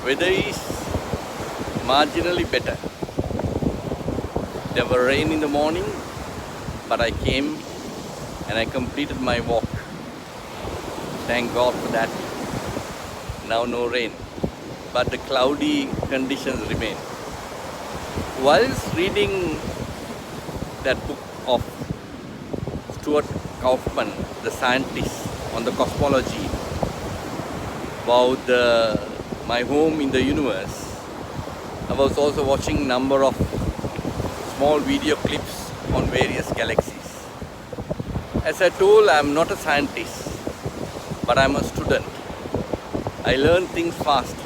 weather is marginally better. There were rain in the morning, but I came and I completed my walk. Thank God for that. Now no rain, but the cloudy conditions remain. Whilst reading that book of Stuart Kauffman, the scientist, on the cosmology, about my home in the universe, I was also watching number of small video clips on various galaxies. As I told, I am not a scientist, but I am a student. I learn things fast.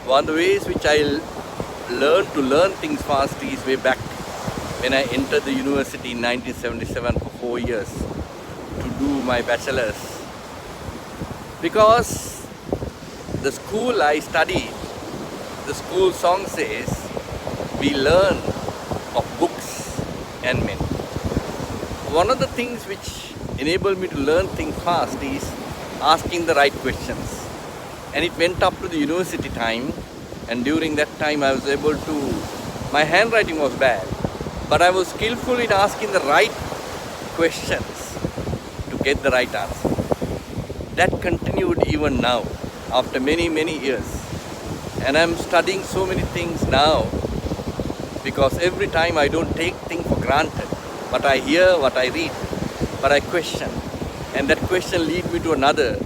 One of the ways which I learned to learn things fast is way back when I entered the university in 1977 for 4 years to do my bachelor's. Because the school I studied, the school song says, we learn of books and men. One of the things which enabled me to learn things fast is asking the right questions. And it went up to the university time, and during that time I was able to, my handwriting was bad, but I was skillful in asking the right questions to get the right answer. That continued even now, after many years. And I'm studying so many things now, because every time I don't take things for granted. What I hear, what I read, but I question. And that question lead to another,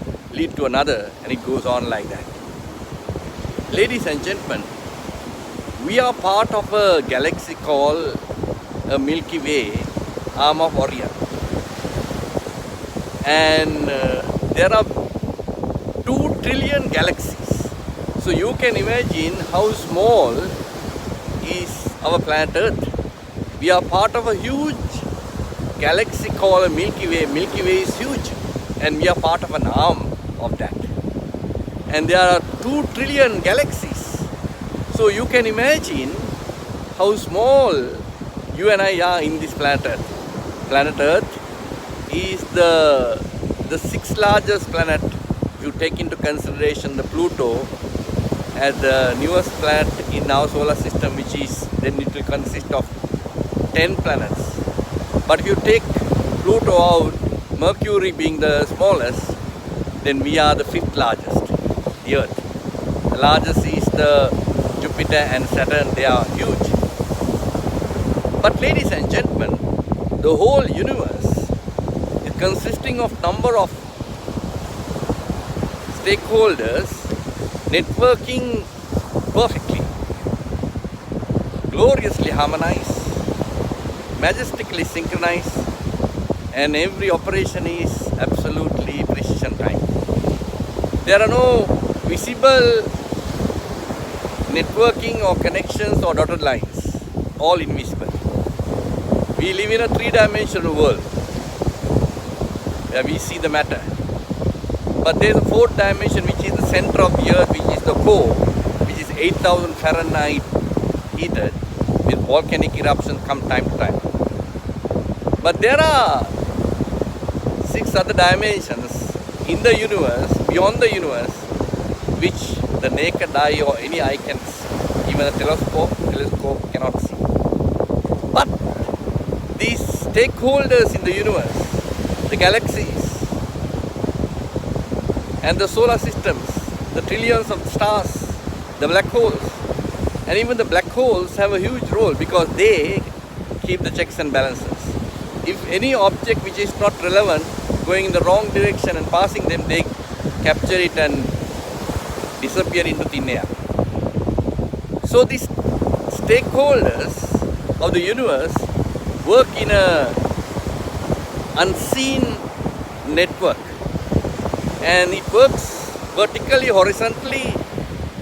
and it goes on like that. Ladies and gentlemen, we are part of a galaxy called a Milky Way, arm of Orion. And there are 2 trillion galaxies. So you can imagine how small is our planet Earth. We are part of a huge galaxy called a Milky Way. Milky Way is huge, and we are part of an arm of that. And there are 2 trillion galaxies. So you can imagine how small you and I are in this planet Earth. Planet Earth is the 6th largest planet if you take into consideration the Pluto as the newest planet in our solar system, which is, then it will consist of 10 planets. But if you take Pluto out, Mercury being the smallest, then we are the 5th largest, the Earth. The largest is the Jupiter and Saturn, they are huge. But ladies and gentlemen, the whole universe is consisting of number of stakeholders networking perfectly, gloriously harmonized, majestically synchronized, and every operation is absolutely precision time. There are no visible networking or connections or dotted lines, all invisible. We live in a 3-dimensional world where we see the matter. But there is a 4th dimension, which is the center of the earth, which is the core, which is 8,000 Fahrenheit heated with volcanic eruptions come time to time. But there are 6 other dimensions in the universe, beyond the universe, which the naked eye or any eye can see. Even a telescope cannot see. But these stakeholders in the universe, the galaxies and the solar systems, the trillions of stars, the black holes, and even the black holes have a huge role because they keep the checks and balances. If any object which is not relevant going in the wrong direction and passing them, they capture it and disappear into thin air. So these stakeholders of the universe work in a unseen network, and it works vertically, horizontally,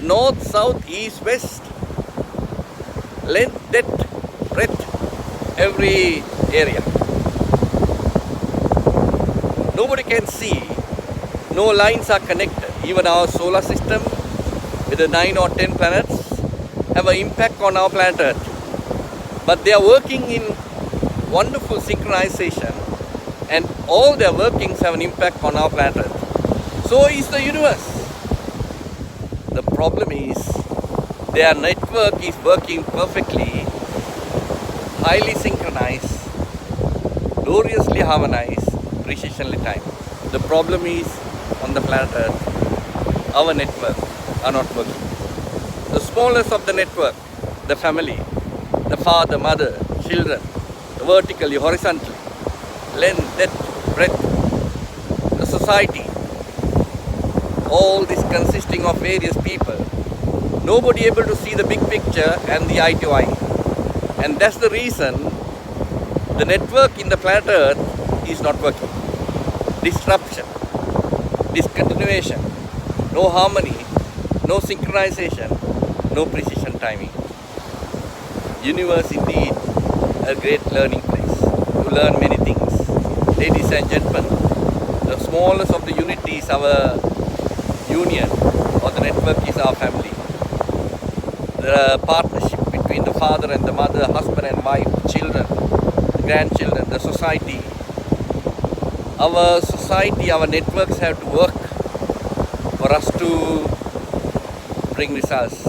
north, south, east, west, length, depth, breadth, every area. Nobody can see, no lines are connected. Even our solar system with the 9 or 10 planets have an impact on our planet Earth. But they are working in wonderful synchronization, and all their workings have an impact on our planet Earth. So is the universe. The problem is their network is working perfectly, highly synchronized, gloriously harmonized, precisionally timed. The problem is on the planet Earth, our network are not working. The smallest of the network, the family, the father, mother, children, vertically, horizontally, length, depth, breadth, the society, all this consisting of various people, nobody able to see the big picture and the eye to eye. And that's the reason the network in the planet Earth is not working. Disruption, discontinuation, no harmony, no synchronization, no precision timing. Universe indeed a great learning place. You learn many things. Ladies and gentlemen, the smallest of the unity is our union, or the network is our family. The partnership between the father and the mother, husband and wife, children, grandchildren, the society. Our society, our networks have to work for us to bring results,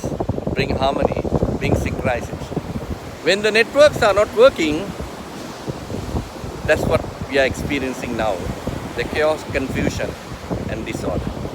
bring harmony, bring synchronization. When the networks are not working, that's what we are experiencing now, the chaos, confusion and disorder.